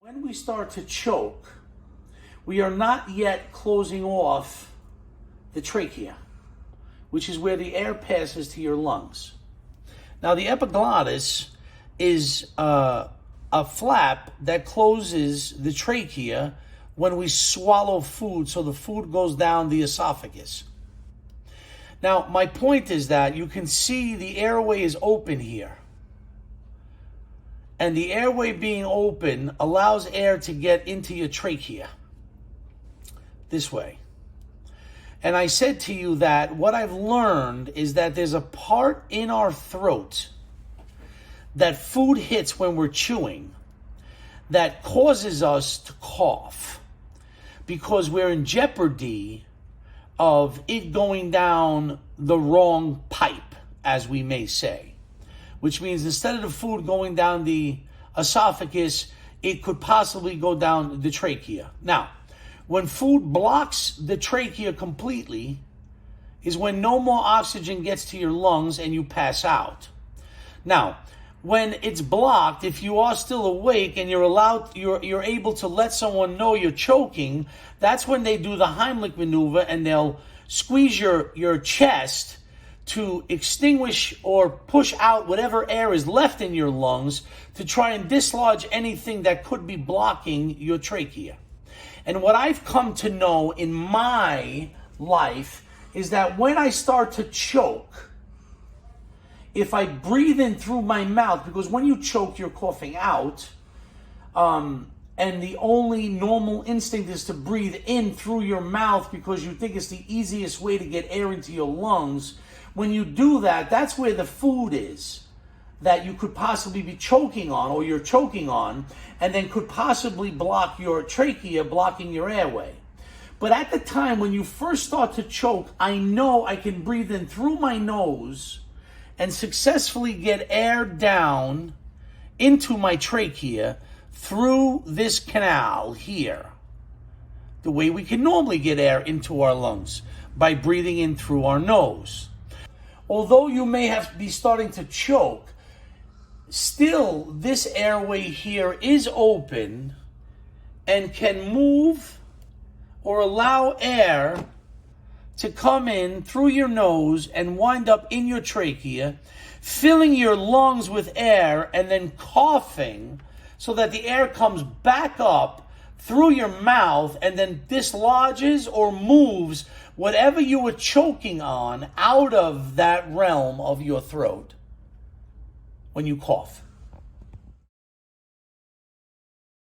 When we start to choke, we are not yet closing off the trachea, which is where the air passes to your lungs. Now, the epiglottis is a flap that closes the trachea when we swallow food, so the food goes down the esophagus. Now, my point is that you can see the airway is open here. And the airway being open allows air to get into your trachea this way. And I said to you that what I've learned is that there's a part in our throat that food hits when we're chewing that causes us to cough because we're in jeopardy of it going down the wrong pipe, as we may say. Which means instead of the food going down the esophagus, it could possibly go down the trachea. Now, when food blocks the trachea completely is when no more oxygen gets to your lungs and you pass out. Now, when it's blocked, if you are still awake and you're able to let someone know you're choking, that's when they do the Heimlich maneuver and they'll squeeze your chest to extinguish or push out whatever air is left in your lungs to try and dislodge anything that could be blocking your trachea. And what I've come to know in my life is that when I start to choke, if I breathe in through my mouth, because when you choke, you're coughing out, and the only normal instinct is to breathe in through your mouth because you think it's the easiest way to get air into your lungs. When you do that, that's where the food is that you could possibly be choking on or you're choking on and then could possibly block your trachea, blocking your airway. But at the time when you first start to choke, I know I can breathe in through my nose and successfully get air down into my trachea through this canal here, the way we can normally get air into our lungs, by breathing in through our nose. Although you may have to be starting to choke, still this airway here is open and can move or allow air to come in through your nose and wind up in your trachea, filling your lungs with air and then coughing so that the air comes back up through your mouth and then dislodges or moves whatever you were choking on out of that realm of your throat when you cough.